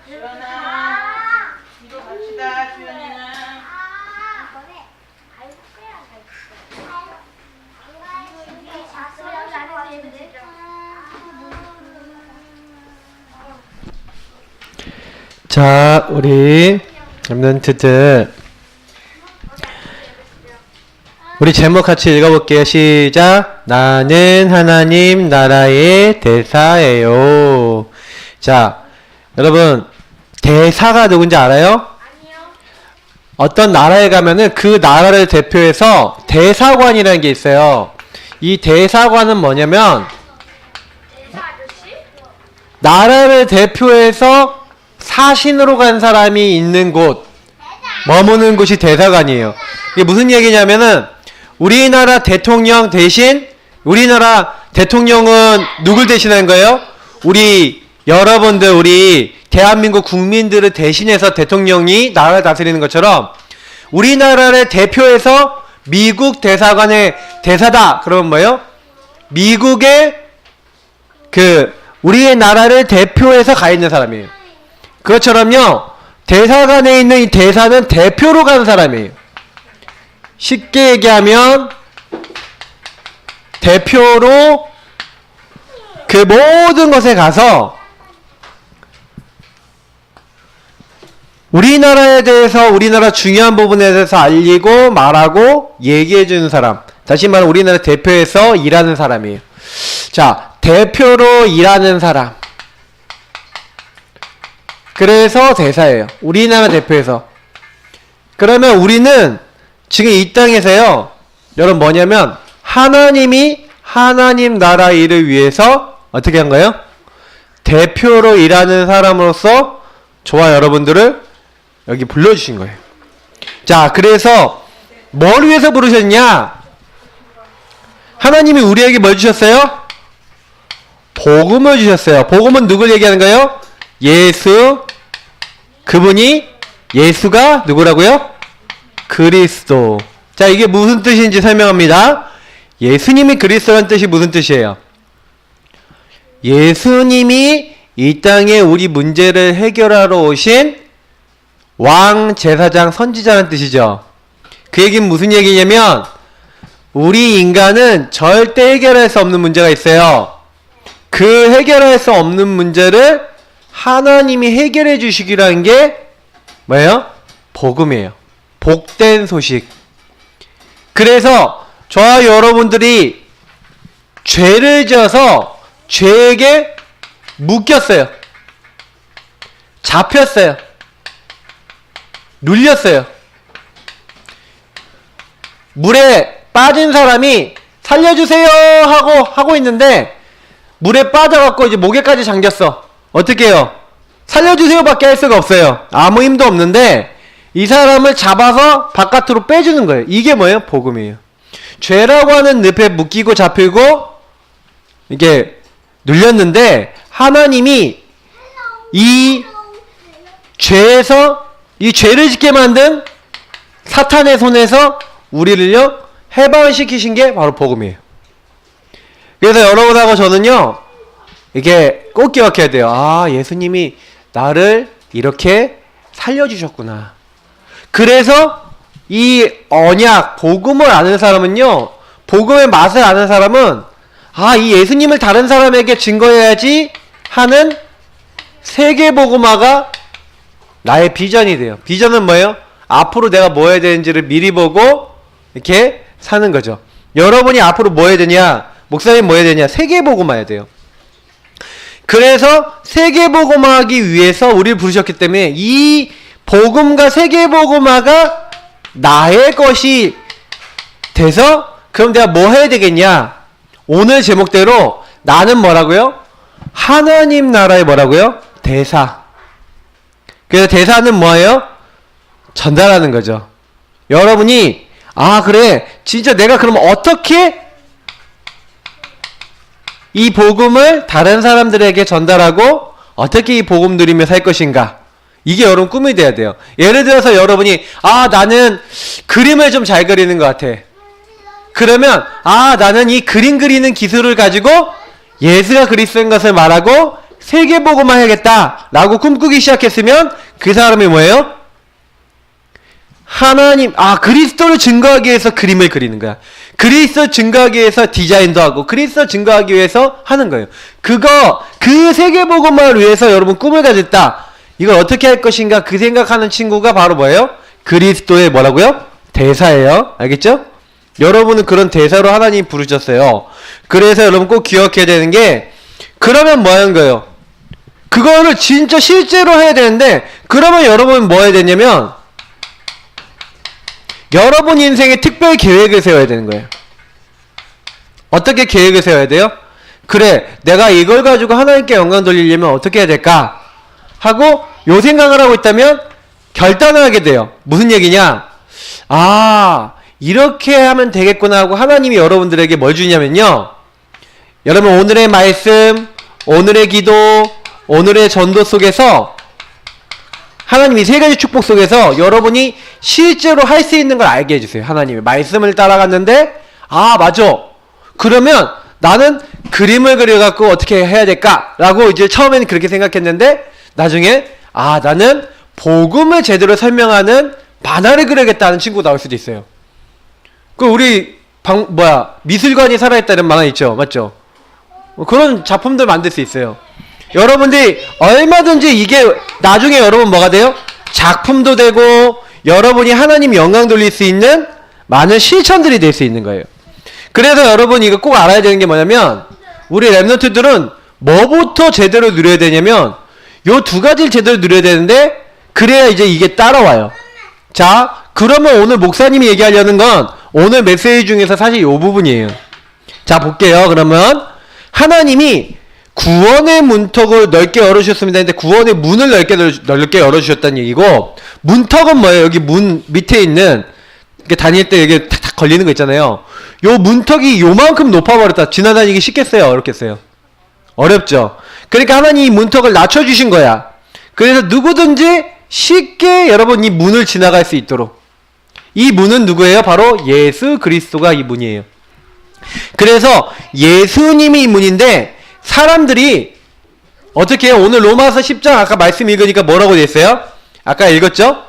주연아, 뒤로 갑시다. 주연이는. 자, 우리 랩런트들 우리 제목 같이 읽어볼게요. 시작. 나는 하나님 나라의 대사예요. 자, 여러분 대사가 누군지 알아요? 아니요. 어떤 나라에 가면은 그 나라를 대표해서 대사관이라는 게 있어요. 이 대사관은 뭐냐면 대사 아저씨? 나라를 대표해서 사신으로 간 사람이 있는 곳, 머무는 곳이 대사관이에요. 이게 무슨 얘기냐면은 우리나라 대통령 대신, 우리나라 대통령은 누굴 대신하는 거예요? 우리 여러분들, 우리 대한민국 국민들을 대신해서 대통령이 나라를 다스리는 것처럼 우리나라를 대표해서 미국 대사관의 대사다. 그러면 뭐예요? 미국의 우리의 나라를 대표해서 가 있는 사람이에요. 그것처럼요, 대사관에 있는 이 대사는 대표로 가는 사람이에요. 쉽게 얘기하면 대표로 그 모든 것에 가서 우리나라에 대해서, 우리나라 중요한 부분에 대해서 알리고 말하고 얘기해 주는 사람, 다시 말해 우리나라 대표해서 일하는 사람이에요. 자, 대표로 일하는 사람, 그래서 대사예요. 우리나라 대표해서. 그러면 우리는 지금 이 땅에서요, 여러분 뭐냐면 하나님이 하나님 나라 일을 위해서 어떻게 한 거예요? 대표로 일하는 사람으로서 저와 여러분들을 여기 불러주신 거예요. 자, 그래서 뭘 위해서 부르셨냐? 하나님이 우리에게 뭘 주셨어요? 복음을 주셨어요. 복음은 누굴 얘기하는 거예요? 예수, 그분이 예수가 누구라고요? 그리스도. 자, 이게 무슨 뜻인지 설명합니다. 예수님이 그리스도라는 뜻이 무슨 뜻이에요? 예수님이 이 땅에 우리 문제를 해결하러 오신 왕, 제사장, 선지자라는 뜻이죠. 그 얘기는 무슨 얘기냐면 우리 인간은 절대 해결할 수 없는 문제가 있어요. 그 해결할 수 없는 문제를 하나님이 해결해 주시기라는 게 뭐예요? 복음이에요. 복된 소식. 그래서 저와 여러분들이 죄를 지어서 죄에게 묶였어요. 잡혔어요. 눌렸어요. 물에 빠진 사람이 살려주세요 하고 있는데 물에 빠져갖고 이제 목에까지 잠겼어. 어떻게 해요? 살려주세요 밖에 할 수가 없어요. 아무 힘도 없는데 이 사람을 잡아서 바깥으로 빼주는 거예요. 이게 뭐예요? 복음이에요. 죄라고 하는 늪에 묶이고 잡히고 이게 눌렸는데 하나님이 이 죄에서, 이 죄를 짓게 만든 사탄의 손에서 우리를요 해방시키신 게 바로 복음이에요. 그래서 여러분하고 저는요 이게 꼭 기억해야 돼요. 아, 예수님이 나를 이렇게 살려주셨구나. 그래서 이 언약, 복음을 아는 사람은요, 복음의 맛을 아는 사람은 아, 이 예수님을 다른 사람에게 증거해야지 하는 세계복음화가 나의 비전이 돼요. 비전은 뭐예요? 앞으로 내가 뭐 해야 되는지를 미리 보고 이렇게 사는 거죠. 여러분이 앞으로 뭐 해야 되냐? 목사님 뭐 해야 되냐? 세계복음화 해야 돼요. 그래서 세계복음화하기 위해서 우리를 부르셨기 때문에 이 복음과 세계복음화가 나의 것이 돼서 그럼 내가 뭐 해야 되겠냐? 오늘 제목대로 나는 뭐라고요? 하나님 나라의 뭐라고요? 대사. 그래서 대사는 뭐예요? 전달하는 거죠. 여러분이 아, 그래, 진짜 내가 그럼 어떻게 이 복음을 다른 사람들에게 전달하고 어떻게 이 복음 누리며 살 것인가? 이게 여러분 꿈이 돼야 돼요. 예를 들어서 여러분이 아, 나는 그림을 좀 잘 그리는 것 같아. 그러면 아, 나는 이 그림 그리는 기술을 가지고 예수가 그리스도인 것을 말하고 세계복음화 해야겠다 라고 꿈꾸기 시작했으면 그 사람이 뭐예요? 하나님, 그리스도를 증거하기 위해서 그림을 그리는 거야. 그리스도 증거하기 위해서 디자인도 하고 그리스도 증거하기 위해서 하는 거예요. 그 세계복음화를 위해서 여러분 꿈을 가졌다. 이걸 어떻게 할 것인가 그 생각하는 친구가 바로 뭐예요? 그리스도의 뭐라고요? 대사예요. 알겠죠? 여러분은 그런 대사로 하나님 부르셨어요. 그래서 여러분 꼭 기억해야 되는 게, 그러면 뭐 하는 거예요? 그거를 진짜 실제로 해야 되는데, 그러면 여러분 뭐 해야 되냐면 여러분 인생에 특별 계획을 세워야 되는 거예요. 어떻게 계획을 세워야 돼요? 그래, 내가 이걸 가지고 하나님께 영광 돌리려면 어떻게 해야 될까? 하고 요 생각을 하고 있다면 결단을 하게 돼요. 무슨 얘기냐? 이렇게 하면 되겠구나 하고 하나님이 여러분들에게 뭘 주냐면요, 여러분 오늘의 말씀, 오늘의 기도, 오늘의 전도 속에서 하나님이 세 가지 축복 속에서 여러분이 실제로 할 수 있는 걸 알게 해주세요. 하나님의 말씀을 따라갔는데 맞아, 그러면 나는 그림을 그려갖고 어떻게 해야 될까? 라고 이제 처음에는 그렇게 생각했는데 나중에 나는 복음을 제대로 설명하는 만화를 그려야겠다는 친구가 나올 수도 있어요. 우리 미술관이 살아있다는 만화 있죠, 맞죠? 그런 작품들 만들 수 있어요. 여러분들이 얼마든지 이게 나중에 여러분 뭐가 돼요? 작품도 되고 여러분이 하나님 영광 돌릴 수 있는 많은 실천들이 될 수 있는 거예요. 그래서 여러분 이거 꼭 알아야 되는 게 뭐냐면, 우리 랩런트들은 뭐부터 제대로 누려야 되냐면 요 두 가지를 제대로 누려야 되는데, 그래야 이제 이게 따라와요. 자, 그러면 오늘 목사님이 얘기하려는 건 오늘 메시지 중에서 사실 요 부분이에요. 자, 볼게요. 그러면 하나님이 구원의 문턱을 넓게 열어주셨습니다. 근데 구원의 문을 넓게 열어주셨다는 얘기고, 문턱은 뭐예요? 여기 문 밑에 있는, 다닐 때 여기 탁 걸리는 거 있잖아요. 요 문턱이 요만큼 높아버렸다. 지나다니기 쉽겠어요? 어렵겠어요? 어렵죠? 그러니까 하나님이 문턱을 낮춰주신 거야. 그래서 누구든지 쉽게 여러분 이 문을 지나갈 수 있도록. 이 문은 누구예요? 바로 예수 그리스도가 이 문이에요. 그래서 예수님이 이 문인데, 사람들이 어떻게 해요? 오늘 로마서 10장 아까 말씀 읽으니까 뭐라고 됐어요? 아까 읽었죠?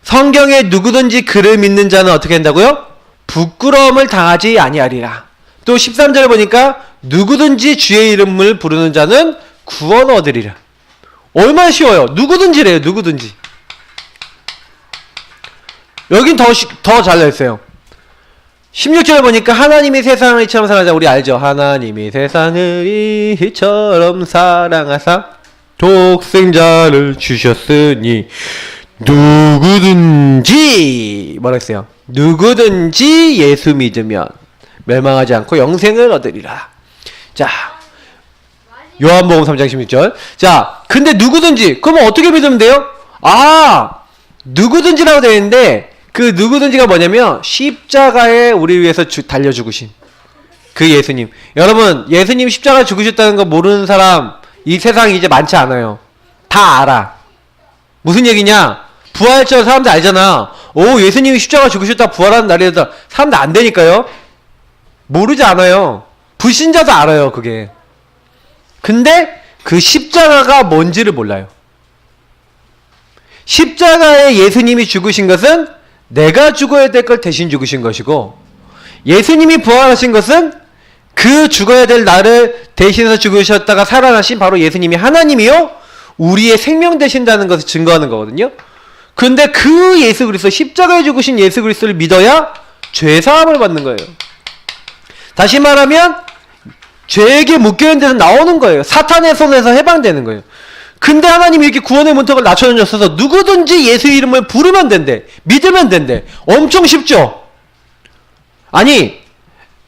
성경에 누구든지 그를 믿는 자는 어떻게 한다고요? 부끄러움을 당하지 아니하리라. 또 13절 보니까 누구든지 주의 이름을 부르는 자는 구원 얻으리라. 얼마나 쉬워요? 누구든지래요. 누구든지. 여긴 더 잘나있어요. 16절 보니까 하나님이 세상을 이처럼 사랑하자. 우리 알죠? 하나님이 세상을 이처럼 사랑하사 독생자를 주셨으니 누구든지 뭐라 했어요? 누구든지 예수 믿으면 멸망하지 않고 영생을 얻으리라. 자, 요한복음 3장 16절. 자, 근데 누구든지, 그러면 어떻게 믿으면 돼요? 누구든지라고 되어 있는데, 그 누구든지가 뭐냐면 십자가에 우리 위해서 달려 죽으신 그 예수님. 여러분, 예수님 십자가 죽으셨다는 거 모르는 사람 이 세상에 이제 많지 않아요. 다 알아. 무슨 얘기냐? 부활절 사람들 알잖아. 예수님이 십자가 죽으셨다 부활하는 날이다. 사람들 안 되니까요. 모르지 않아요. 불신자도 알아요, 그게. 근데 그 십자가가 뭔지를 몰라요. 십자가에 예수님이 죽으신 것은 내가 죽어야 될 걸 대신 죽으신 것이고, 예수님이 부활하신 것은 그 죽어야 될 나를 대신해서 죽으셨다가 살아나신 바로 예수님이 하나님이요 우리의 생명 되신다는 것을 증거하는 거거든요. 근데 그 예수 그리스도, 십자가에 죽으신 예수 그리스도를 믿어야 죄사함을 받는 거예요. 다시 말하면 죄에게 묶여있는 데서 나오는 거예요. 사탄의 손에서 해방되는 거예요. 근데 하나님이 이렇게 구원의 문턱을 낮춰주셔서 누구든지 예수 이름을 부르면 된대. 믿으면 된대. 엄청 쉽죠? 아니,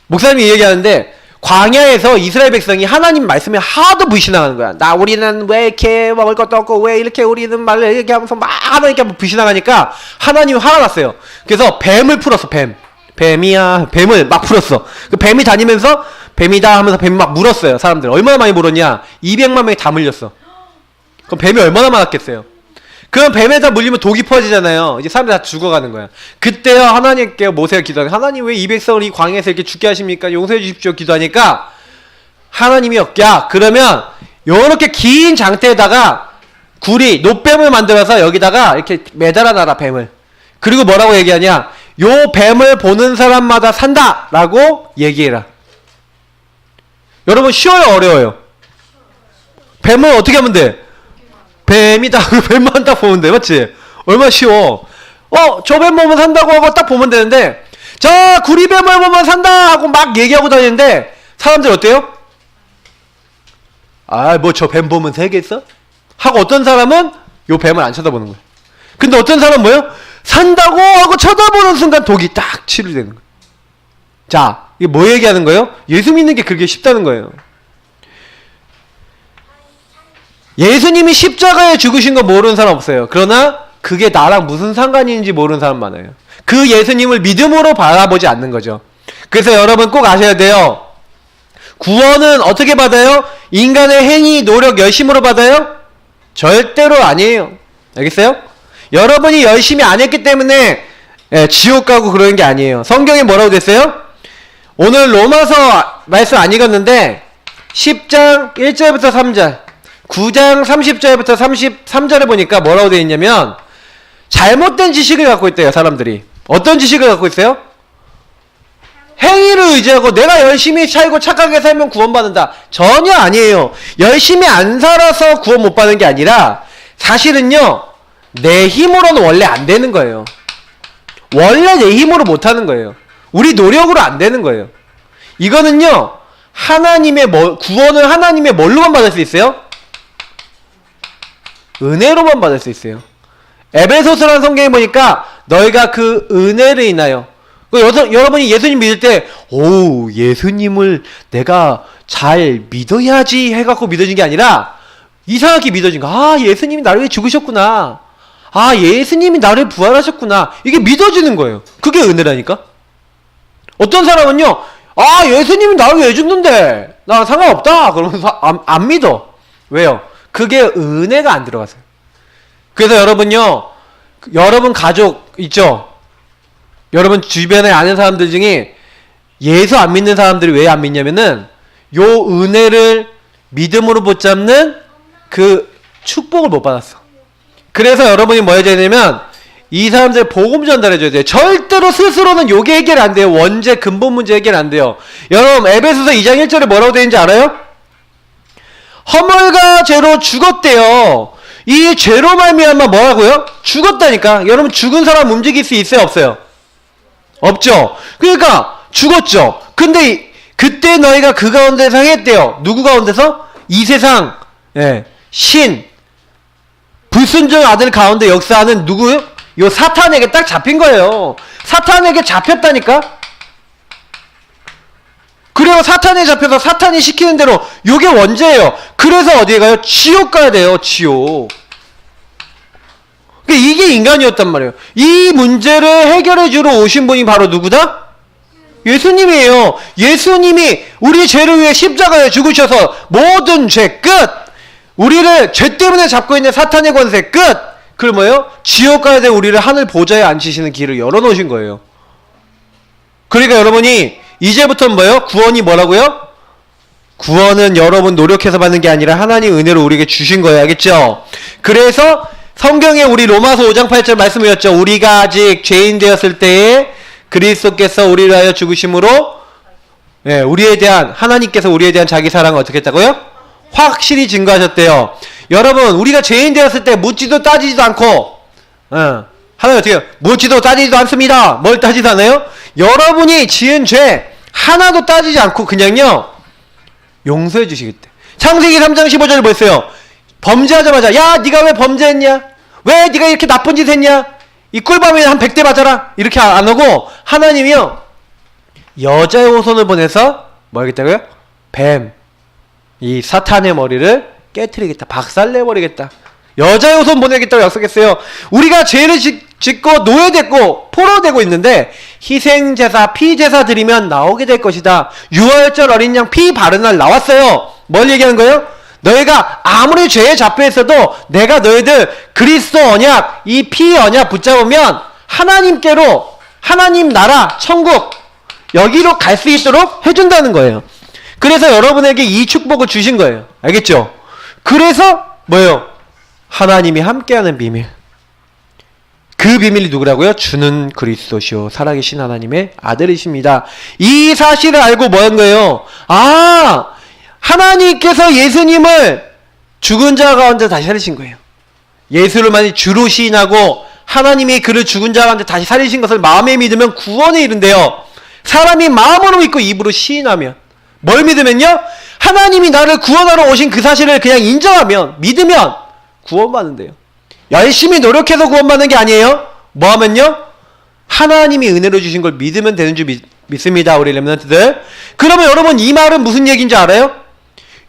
목사님이 얘기하는데 광야에서 이스라엘 백성이 하나님 말씀에 하도 불신하는 거야. 우리는 왜 이렇게 먹을 것도 없고 왜 이렇게 우리는 말을 이렇게 하면서 막 하나님께 불신하니까 하나님이 화가 났어요. 그래서 뱀을 풀었어. 뱀이야. 뱀을 막 풀었어. 그 뱀이 다니면서 뱀이다 하면서 뱀이 막 물었어요. 사람들 얼마나 많이 물었냐? 200만 명이 다 물렸어. 그럼 뱀이 얼마나 많았겠어요? 그럼 뱀에다 물리면 독이 퍼지잖아요. 이제 사람들이 다 죽어가는 거야. 그때요 하나님께 모세가 기도하는, 하나님 왜 이 백성을 이 광야에서 이렇게 죽게 하십니까? 용서해 주십시오 기도하니까 하나님이 야, 그러면 요렇게 긴 장대에다가 구리, 노뱀을 만들어서 여기다가 이렇게 매달아 놔라, 뱀을. 그리고 뭐라고 얘기하냐? 요 뱀을 보는 사람마다 산다! 라고 얘기해라. 여러분, 쉬워요, 어려워요? 뱀을 어떻게 하면 돼? 뱀이다. 뱀만 딱 보면 돼. 맞지? 얼마나 쉬워. 저 뱀 보면 산다고 하고 딱 보면 되는데, 자, 구리뱀을 보면 산다! 하고 막 얘기하고 다니는데, 사람들 어때요? 뭐 저 뱀 보면 세겠어? 하고 어떤 사람은 요 뱀을 안 쳐다보는 거예요. 근데 어떤 사람은 뭐예요? 산다고 하고 쳐다보는 순간 독이 딱 치료되는 거예요. 자, 이게 뭐 얘기하는 거예요? 예수 믿는 게 그렇게 쉽다는 거예요. 예수님이 십자가에 죽으신 거 모르는 사람 없어요. 그러나 그게 나랑 무슨 상관이 있는지 모르는 사람 많아요. 그 예수님을 믿음으로 바라보지 않는 거죠. 그래서 여러분 꼭 아셔야 돼요. 구원은 어떻게 받아요? 인간의 행위, 노력, 열심으로 받아요? 절대로 아니에요. 알겠어요? 여러분이 열심히 안 했기 때문에 지옥 가고 그러는 게 아니에요. 성경에 뭐라고 됐어요? 오늘 로마서 말씀 안 읽었는데 10장 1절부터 3절 9장 30절부터 33절에 보니까 뭐라고 되어 있냐면 잘못된 지식을 갖고 있대요. 사람들이. 어떤 지식을 갖고 있어요? 행위를 의지하고 내가 열심히 살고 착하게 살면 구원받는다. 전혀 아니에요. 열심히 안 살아서 구원 못 받는 게 아니라 사실은요. 내 힘으로는 원래 안 되는 거예요. 원래 내 힘으로 못 하는 거예요. 우리 노력으로 안 되는 거예요. 이거는요. 구원을 하나님의 뭘로만 받을 수 있어요? 은혜로만 받을 수 있어요. 에베소서라는 성경에 보니까 너희가 그 은혜를 인하여 여러분이 예수님 믿을 때 예수님을 내가 잘 믿어야지 해갖고 믿어진 게 아니라 이상하게 믿어진 거. 예수님이 나를 위해 죽으셨구나. 예수님이 나를 부활하셨구나. 이게 믿어지는 거예요. 그게 은혜라니까. 어떤 사람은요. 예수님이 나를 왜 죽는데 나랑 상관없다 그러면서 안 믿어. 왜요? 그게 은혜가 안 들어가서요. 그래서 여러분요. 여러분 가족 있죠? 여러분 주변에 아는 사람들 중에 예수 안 믿는 사람들이 왜 안 믿냐면은 요 은혜를 믿음으로 붙잡는 그 축복을 못 받았어. 그래서 여러분이 뭐 해야 되냐면 이 사람들 복음 전달해줘야 돼요. 절대로 스스로는 요게 해결 안 돼요. 원죄 근본 문제 해결 안 돼요. 여러분 에베소서 2장 1절에 뭐라고 되어 있는지 알아요? 허물과 죄로 죽었대요. 이 죄로 말미암아 뭐라고요? 죽었다니까. 여러분 죽은 사람 움직일 수 있어요 없어요? 없죠. 그러니까 죽었죠. 근데 그때 너희가 그 가운데서 행했대요. 누구 가운데서? 이 세상 신 불순종 아들 가운데 역사하는 누구요? 요 사탄에게 딱 잡힌 거예요. 사탄에게 잡혔다니까. 그리고 사탄에 잡혀서 사탄이 시키는 대로 요게 원죄예요. 그래서 어디에 가요? 지옥 가야 돼요. 지옥. 이게 인간이었단 말이에요. 이 문제를 해결해 주러 오신 분이 바로 누구다? 예수님이에요. 예수님이 우리 죄를 위해 십자가에 죽으셔서 모든 죄 끝! 우리를 죄 때문에 잡고 있는 사탄의 권세 끝! 그걸 뭐예요? 지옥 가야 돼 우리를 하늘 보좌에 앉히시는 길을 열어놓으신 거예요. 그러니까 여러분이 이제부터는 뭐예요? 구원이 뭐라고요? 구원은 여러분 노력해서 받는 게 아니라 하나님 은혜로 우리에게 주신 거예요. 알겠죠? 그래서 성경에 우리 로마서 5장 8절 말씀이었죠. 우리가 아직 죄인 되었을 때에 그리스도께서 우리를 하여 죽으심으로 우리에 대한 하나님께서 우리에 대한 자기 사랑을 어떻게 했다고요? 확실히 증거하셨대요. 여러분 우리가 죄인 되었을 때 묻지도 따지지도 않고 하나님 어떻게 해요? 묻지도 따지지도 않습니다. 뭘 따지도 않아요? 여러분이 지은 죄 하나도 따지지 않고 그냥요 용서해 주시겠대. 창세기 3장 15절을 보세요. 범죄하자마자 야 네가 왜 범죄했냐? 왜 네가 이렇게 나쁜 짓 했냐? 이 꿀밤에 한 100대 맞아라. 이렇게 안 하고 하나님이요 여자의 호손을 보내서 뭐 하겠다고요? 뱀 이 사탄의 머리를 깨트리겠다. 박살내버리겠다. 여자의 호손 보내겠다고 약속했어요. 우리가 죄를 짓고 노예됐고 포로되고 있는데 희생제사 피제사 드리면 나오게 될 것이다. 유월절 어린 양 피 바른 날 나왔어요. 뭘 얘기하는 거예요? 너희가 아무리 죄에 잡혀 있어도 내가 너희들 그리스도 언약 이 피 언약 붙잡으면 하나님께로 하나님 나라 천국 여기로 갈 수 있도록 해준다는 거예요. 그래서 여러분에게 이 축복을 주신 거예요. 알겠죠? 그래서 뭐예요? 하나님이 함께하는 비밀. 그 비밀이 누구라고요? 주는 그리스도시요 살아계신 하나님의 아들이십니다. 이 사실을 알고 뭐 한 거예요? 아, 하나님께서 예수님을 죽은 자 가운데 다시 살리신 거예요. 예수를 만약 주로 시인하고 하나님이 그를 죽은 자 가운데 다시 살리신 것을 마음에 믿으면 구원에 이른대요. 사람이 마음으로 믿고 입으로 시인하면, 뭘 믿으면요? 하나님이 나를 구원하러 오신 그 사실을 그냥 인정하면, 믿으면 구원받는데요. 열심히 노력해서 구원받는 게 아니에요. 뭐 하면요? 하나님이 은혜로 주신 걸 믿으면 되는 줄 믿습니다, 우리 렘넌트들. 그러면 여러분, 이 말은 무슨 얘기인지 알아요?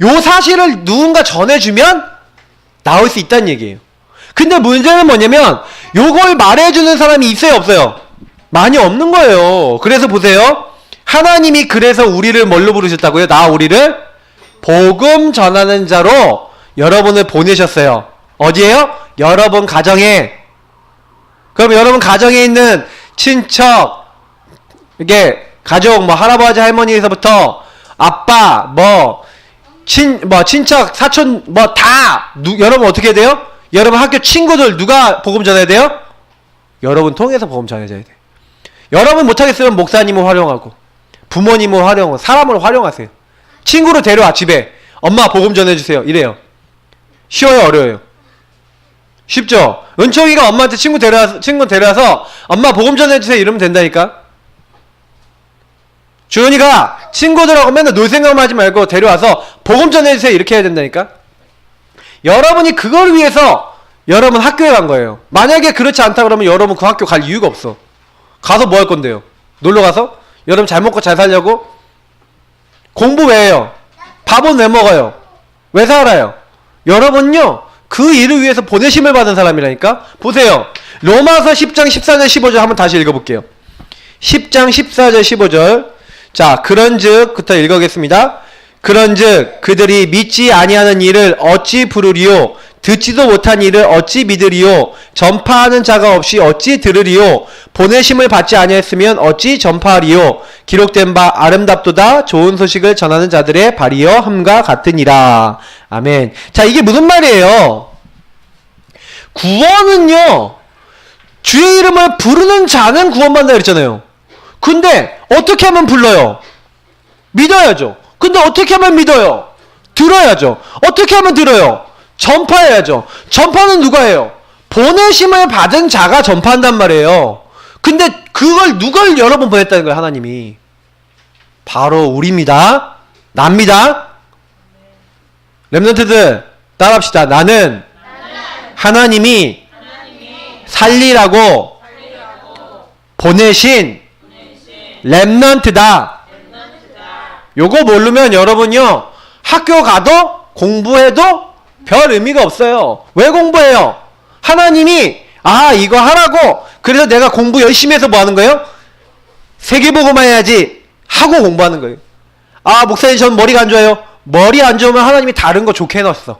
요 사실을 누군가 전해주면 나올 수 있다는 얘기예요. 근데 문제는 뭐냐면 요걸 말해주는 사람이 있어요, 없어요? 많이 없는 거예요. 그래서 보세요. 하나님이 그래서 우리를 뭘로 부르셨다고요? 우리를 복음 전하는 자로 여러분을 보내셨어요. 어디에요? 여러분 가정에. 그럼 여러분 가정에 있는 친척, 이게 가족, 뭐 할아버지 할머니에서부터 아빠, 친척, 사촌, 여러분 어떻게 해야 돼요? 여러분 학교 친구들 누가 복음 전해야 돼요? 여러분 통해서 복음 전해줘야 돼. 여러분 못하겠으면 목사님을 활용하고, 부모님을 활용하고, 사람을 활용하세요. 친구를 데려와, 집에. 엄마 복음 전해주세요. 이래요. 쉬워요, 어려워요? 쉽죠? 은총이가 엄마한테 친구 데려와서 엄마 복음 전해주세요 이러면 된다니까. 주연이가 친구들하고 맨날 놀 생각만 하지 말고 데려와서 복음 전해주세요 이렇게 해야 된다니까. 여러분이 그걸 위해서 여러분 학교에 간 거예요. 만약에 그렇지 않다 그러면 여러분 그 학교 갈 이유가 없어. 가서 뭐 할 건데요? 놀러 가서? 여러분 잘 먹고 잘 살려고? 공부 왜 해요? 밥은 왜 먹어요? 왜 살아요? 여러분요 그 일을 위해서 보내심을 받은 사람이라니까. 보세요. 로마서 10장 14절 15절 한번 다시 읽어볼게요. 10장 14절 15절. 자, 그런즉 읽어보겠습니다. 그런즉 그들이 믿지 아니하는 일을 어찌 부르리요? 듣지도 못한 일을 어찌 믿으리요? 전파하는 자가 없이 어찌 들으리요? 보내심을 받지 아니했으면 어찌 전파하리요? 기록된 바 아름답도다 좋은 소식을 전하는 자들의 발이여 함과 같으니라. 아멘. 자, 이게 무슨 말이에요? 구원은요 주의 이름을 부르는 자는 구원받는다 그랬잖아요. 근데 어떻게 하면 불러요? 믿어야죠. 근데 어떻게 하면 믿어요? 들어야죠. 어떻게 하면 들어요? 전파해야죠. 전파는 누가 해요? 보내심을 받은 자가 전파한단 말이에요. 근데 그걸 누굴 여러분 보냈다는 거예요, 하나님이. 바로 우리입니다. 납니다. 렘넌트들 따라합시다. 나는 하나님이 살리라고 보내신 렘넌트다. 요거 모르면 여러분요 학교 가도 공부해도 별 의미가 없어요. 왜 공부해요? 하나님이 이거 하라고 그래서 내가 공부 열심히 해서 뭐 하는 거예요? 세계보고만 해야지 하고 공부하는 거예요. 목사님 전 머리가 안 좋아요. 머리 안 좋으면 하나님이 다른 거 좋게 해놨어.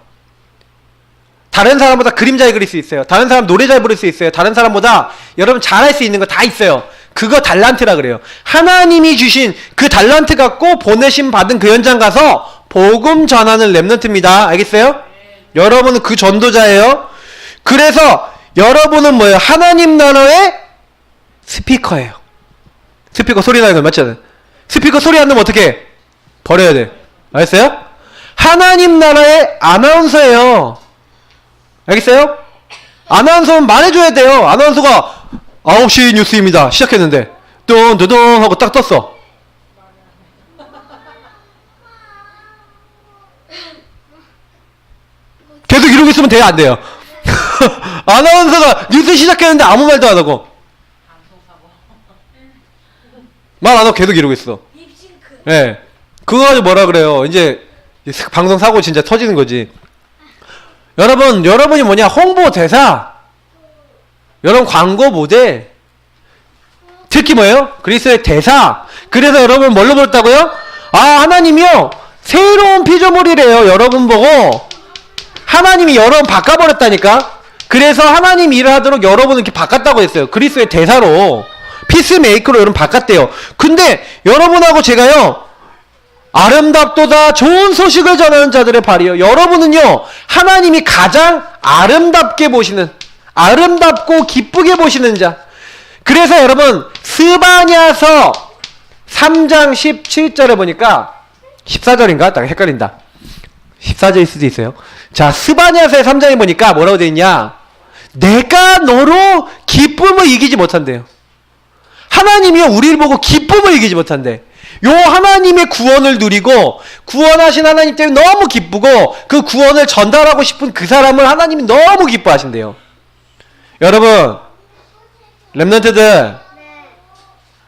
다른 사람보다 그림 잘 그릴 수 있어요. 다른 사람 노래 잘 부를 수 있어요. 다른 사람보다 여러분 잘할 수 있는 거 다 있어요. 그거 달란트라 그래요. 하나님이 주신 그 달란트 갖고 보내심 받은 그 현장 가서 복음 전하는 렘넌트입니다. 알겠어요? 여러분은 그 전도자예요. 그래서 여러분은 뭐예요? 하나님 나라의 스피커예요. 스피커 소리 나는 거 맞잖아요. 스피커 소리 안 나면 어떻게 해? 버려야 돼. 알겠어요? 하나님 나라의 아나운서예요. 알겠어요? 아나운서는 말해줘야 돼요. 아나운서가 9시 뉴스입니다. 시작했는데 뚱두둥 하고 딱 떴어. 계속 이러고 있으면 돼요? 안 돼요? 아나운서가 뉴스 시작했는데 아무 말도 안 하고 말 안 하고 계속 이러고 있어. 예. 네. 그거 가지고 뭐라 그래요? 이제 방송 사고 진짜 터지는 거지. 여러분이 뭐냐? 홍보대사. 여러분 광고 모델. 특히 뭐예요? 그리스도의 대사. 그래서 여러분 뭘로 부르다고요? 하나님이요 새로운 피조물이래요. 여러분 보고 하나님이 여러분 바꿔버렸다니까. 그래서 하나님 일을 하도록 여러분을 이렇게 바꿨다고 했어요. 그리스도의 대사로 피스메이커로 여러분 바꿨대요. 근데 여러분하고 제가요 아름답도다 좋은 소식을 전하는 자들의 발이요. 여러분은요 하나님이 가장 아름답게 보시는, 아름답고 기쁘게 보시는 자. 그래서 여러분 스바냐서 3장 17절에 보니까 14절인가? 딱 헷갈린다. 14절일 수도 있어요. 자, 스바냐서의 3장에 보니까 뭐라고 되어 있냐? 내가 너로 기쁨을 이기지 못한대요. 하나님이 우리를 보고 기쁨을 이기지 못한대. 요 하나님의 구원을 누리고 구원하신 하나님 때문에 너무 기쁘고 그 구원을 전달하고 싶은 그 사람을 하나님이 너무 기뻐하신대요. 여러분, 렘넌트들,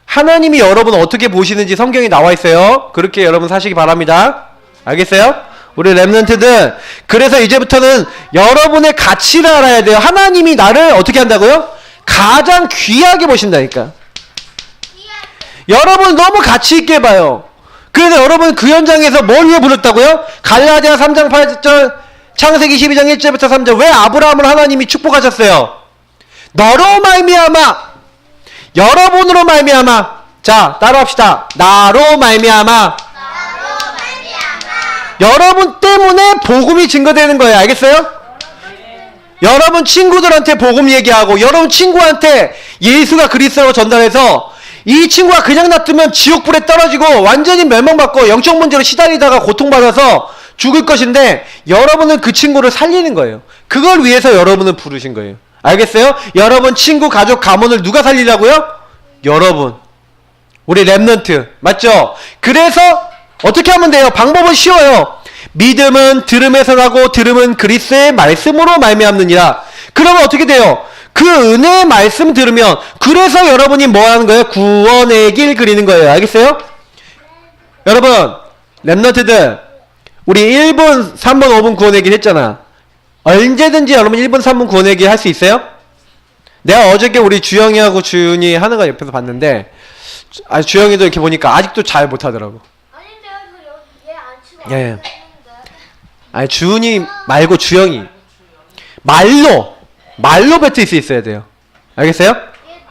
하나님이 여러분을 어떻게 보시는지 성경에 나와 있어요. 그렇게 여러분 사시기 바랍니다. 알겠어요? 우리 렘넌트들, 그래서 이제부터는 여러분의 가치를 알아야 돼요. 하나님이 나를 어떻게 한다고요? 가장 귀하게 보신다니까. 여러분 너무 가치 있게 봐요. 그래서 여러분 그 현장에서 뭘 위해 부르셨다고요? 갈라디아 3장 8절, 창세기 12장 1절부터 3절. 왜 아브라함을 하나님이 축복하셨어요? 너로 말미암아, 여러분으로 말미암아. 자, 따라합시다. 나로 말미암아. 여러분 때문에 복음이 증거되는 거예요. 알겠어요? 여러분 친구들한테 복음 얘기하고 여러분 친구한테 예수가 그리스도라고 전달해서 이 친구가 그냥 놔두면 지옥불에 떨어지고 완전히 멸망받고 영적 문제로 시달리다가 고통받아서 죽을 것인데 여러분은 그 친구를 살리는 거예요. 그걸 위해서 여러분을 부르신 거예요. 알겠어요? 여러분 친구, 가족, 가문을 누가 살리라고요? 여러분. 우리 렘넌트. 맞죠? 그래서 어떻게 하면 돼요? 방법은 쉬워요. 믿음은 들음에서 나고 들음은 그리스도의 말씀으로 말미암느니라. 그러면 어떻게 돼요? 그 은혜의 말씀 들으면, 그래서 여러분이 뭐 하는 거예요? 구원의 길 그리는 거예요. 알겠어요? 여러분, 렘넌트들, 우리 1분, 3분, 5분 구원의 길 했잖아. 언제든지 여러분 1분, 3분 구원의 길 할 수 있어요? 내가 어저께 우리 주영이하고 주윤이 하는 거 옆에서 봤는데, 주영이도 이렇게 보니까 아직도 잘 못하더라고. 아닌데요, 얘안 치고 예. 아니, 주윤이 말고 주영이. 말로 뱉을 수 있어야 돼요. 알겠어요?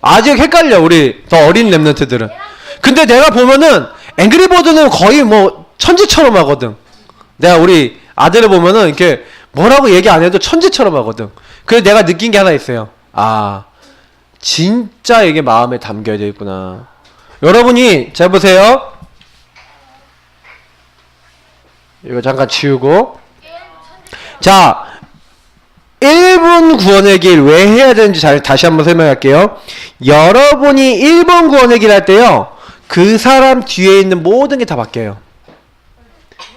아직 헷갈려, 우리 더 어린 렘넌트들은. 근데 내가 보면은 앵그리버드는 거의 뭐 천재처럼 하거든. 내가 우리 아들을 보면은 이렇게 뭐라고 얘기 안 해도 천재처럼 하거든. 그래서 내가 느낀 게 하나 있어요. 아, 진짜 이게 마음에 담겨야 되겠구나. 여러분이 잘 보세요. 이거 잠깐 지우고. 자, 1분 구원의 길 왜 해야 되는지 다시 한번 설명할게요. 여러분이 1분 구원의 길 할 때요, 그 사람 뒤에 있는 모든 게 다 바뀌어요.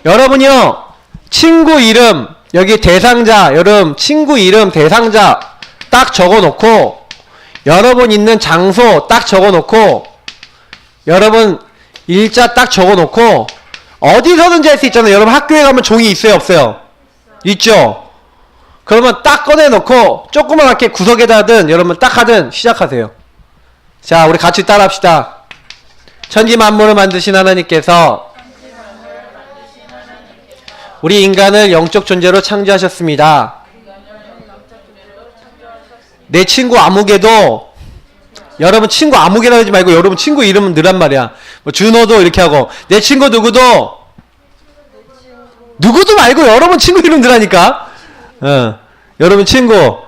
여러분이요, 친구 이름, 여기 대상자, 여러분 친구 이름 대상자 딱 적어놓고, 여러분 있는 장소 딱 적어놓고, 여러분 일자 딱 적어놓고, 어디서든지 할 수 있잖아요. 여러분 학교에 가면 종이 있어요, 없어요? 있죠? 그러면 딱 꺼내놓고 조그맣게 구석에다든 여러분 딱 하든 시작하세요. 자, 우리 같이 따라합시다. 천지 만물을 만드신 하나님께서 우리 인간을 영적 존재로 창조하셨습니다. 내 친구 아무개도, 여러분 친구 아무개라 하지 말고 여러분 친구 이름은 넣으란 말이야. 뭐 준호도 이렇게 하고, 내 친구 누구도 말고 여러분 친구 이름 넣으라니까. 여러분 친구,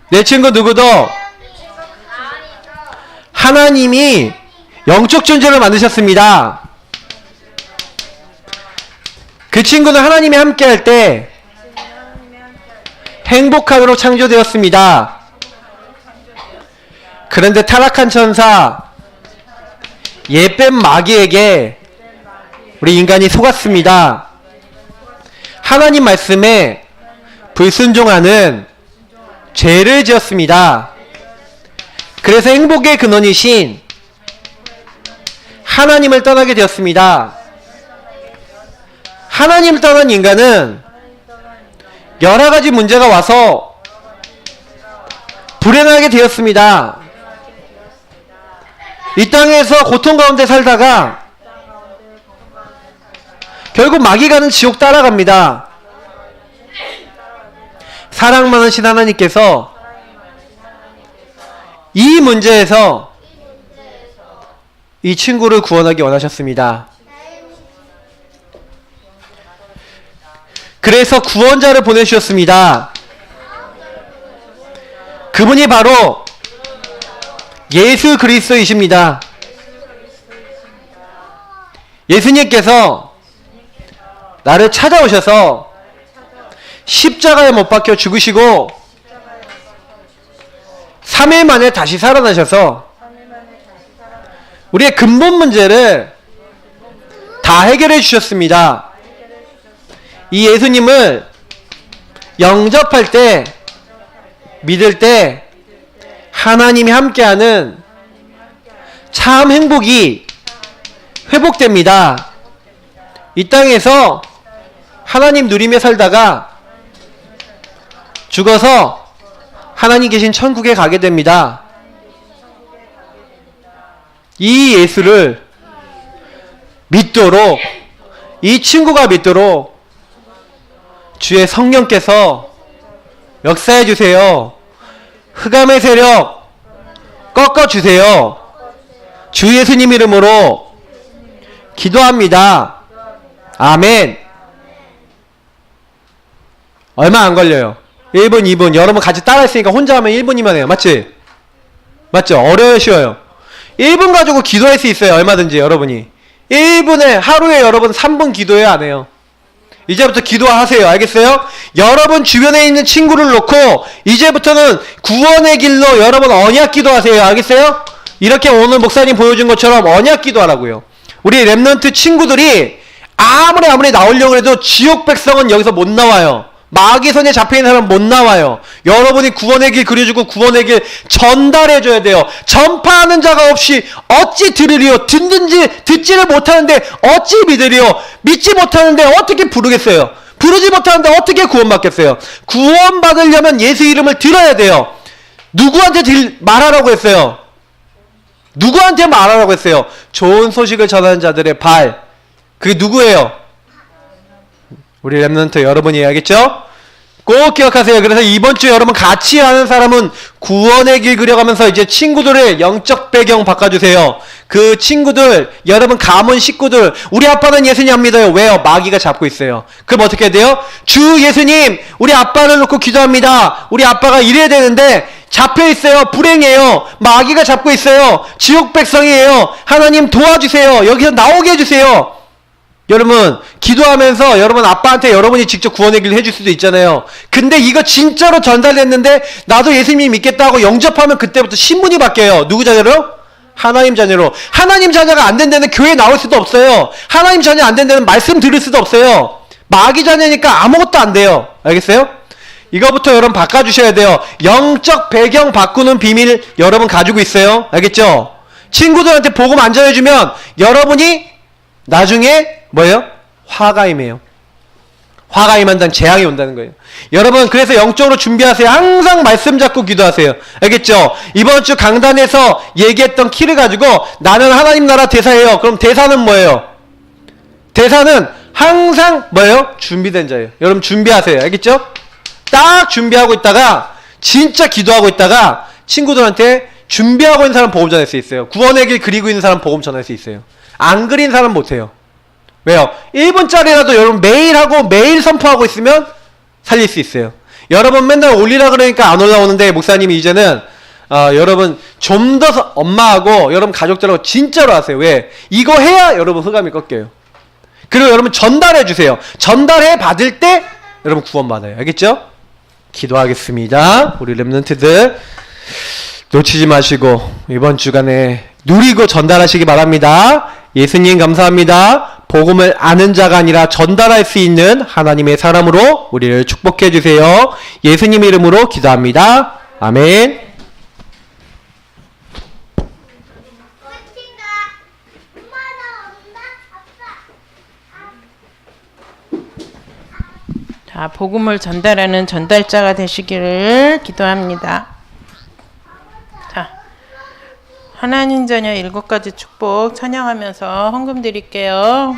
내 친구 누구도 하나님이 영적 존재를 만드셨습니다. 그 친구는 하나님이 함께 할 때 행복하도록 창조되었습니다. 그런데 타락한 천사 예뱀 마귀에게 우리 인간이 속았습니다. 하나님 말씀에 불순종하는 죄를 지었습니다. 그래서 행복의 근원이신 하나님을 떠나게 되었습니다. 하나님을 떠난 인간은 여러 가지 문제가 와서 불행하게 되었습니다. 이 땅에서 고통 가운데 살다가 결국 마귀 가는 지옥 따라갑니다. 사랑 많으신 하나님께서 이 문제에서 이 친구를 구원하기 원하셨습니다. 그래서 구원자를 보내주셨습니다. 그분이 바로 예수 그리스도이십니다. 예수님께서 나를 찾아오셔서 십자가에 못 박혀 죽으시고 3일 만에 다시 살아나셔서 우리의 근본 문제를 다 해결해 주셨습니다. 이 예수님을 영접할 때, 믿을 때 하나님이 함께하는 참 행복이 회복됩니다. 이 땅에서 하나님 누리며 살다가 죽어서 하나님 계신 천국에 가게 됩니다. 이 예수를 믿도록, 이 친구가 믿도록 주의 성령께서 역사해 주세요. 흑암의 세력 꺾어 주세요. 주 예수님 이름으로 기도합니다. 아멘. 얼마 안 걸려요. 1분, 2분. 여러분 같이 따라 했으니까 혼자 하면 1분이면 해요. 맞지? 맞죠? 어려워요, 쉬워요? 1분 가지고 기도할 수 있어요. 얼마든지 여러분이. 1분에 하루에 여러분 3분 기도해요, 안 해요? 이제부터 기도하세요. 알겠어요? 여러분 주변에 있는 친구를 놓고 이제부터는 구원의 길로 여러분 언약 기도하세요. 알겠어요? 이렇게 오늘 목사님 보여준 것처럼 언약 기도하라고요. 우리 랩넌트 친구들이 아무리 나오려고 해도 지옥 백성은 여기서 못 나와요. 마귀 손에 잡혀있는 사람은 못 나와요. 여러분이 구원의 길 그려주고 구원의 길 전달해줘야 돼요. 전파하는 자가 없이 어찌 들으리요? 듣지를 못하는데 어찌 믿으리요? 믿지 못하는데 어떻게 부르겠어요? 부르지 못하는데 어떻게 구원받겠어요? 구원받으려면 예수 이름을 들어야 돼요. 누구한테 말하라고 했어요? 누구한테 말하라고 했어요? 좋은 소식을 전하는 자들의 발. 그게 누구예요? 우리 랩넌트 여러분이 알겠죠? 꼭 기억하세요. 그래서 이번 주 여러분 같이 하는 사람은 구원의 길 그려가면서 이제 친구들의 영적 배경 바꿔주세요. 그 친구들, 여러분 가문 식구들, 우리 아빠는 예수님 안 믿어요. 왜요? 마귀가 잡고 있어요. 그럼 어떻게 해야 돼요? 주 예수님, 우리 아빠를 놓고 기도합니다. 우리 아빠가 이래야 되는데 잡혀 있어요. 불행해요. 마귀가 잡고 있어요. 지옥 백성이에요. 하나님 도와주세요. 여기서 나오게 해주세요. 여러분 기도하면서 여러분 아빠한테 여러분이 직접 구원의 길을 해줄 수도 있잖아요. 근데 이거 진짜로 전달됐는데 나도 예수님 믿겠다고 영접하면 그때부터 신분이 바뀌어요. 누구 자녀로? 하나님 자녀로. 하나님 자녀가 안 된 데는 교회 나올 수도 없어요. 하나님 자녀 안 된 데는 말씀 들을 수도 없어요. 마귀 자녀니까 아무것도 안 돼요. 알겠어요? 이거부터 여러분 바꿔주셔야 돼요. 영적 배경 바꾸는 비밀 여러분 가지고 있어요. 알겠죠? 친구들한테 복음 안 전해주면 여러분이 나중에 뭐예요? 화가 임해요. 화가 임한다는 재앙이 온다는 거예요. 여러분 그래서 영적으로 준비하세요. 항상 말씀 잡고 기도하세요. 알겠죠? 이번 주 강단에서 얘기했던 키를 가지고 나는 하나님 나라 대사예요. 그럼 대사는 뭐예요? 대사는 항상 뭐예요? 준비된 자예요. 여러분 준비하세요. 알겠죠? 딱 준비하고 있다가 진짜 기도하고 있다가 친구들한테 준비하고 있는 사람 복음 전할 수 있어요. 구원의 길 그리고 있는 사람 복음 전할 수 있어요. 안 그린 사람 못해요. 왜요? 1분짜리라도 여러분 매일 하고 매일 선포하고 있으면 살릴 수 있어요. 여러분 맨날 올리라 그러니까 안 올라오는데 목사님이 이제는 여러분 좀 더 엄마하고 여러분 가족들하고 진짜로 하세요. 왜? 이거 해야 여러분 흑암이 꺾여요. 그리고 여러분 전달해 주세요. 전달해 받을 때 여러분 구원 받아요. 알겠죠? 기도하겠습니다. 우리 랩런트들 놓치지 마시고 이번 주간에 누리고 전달하시기 바랍니다. 예수님 감사합니다. 복음을 아는 자가 아니라 전달할 수 있는 하나님의 사람으로 우리를 축복해 주세요. 예수님 이름으로 기도합니다. 아멘. 자, 복음을 전달하는 전달자가 되시기를 기도합니다. 자, 하나님 자녀 7가지 축복 찬양하면서 헌금 드릴게요.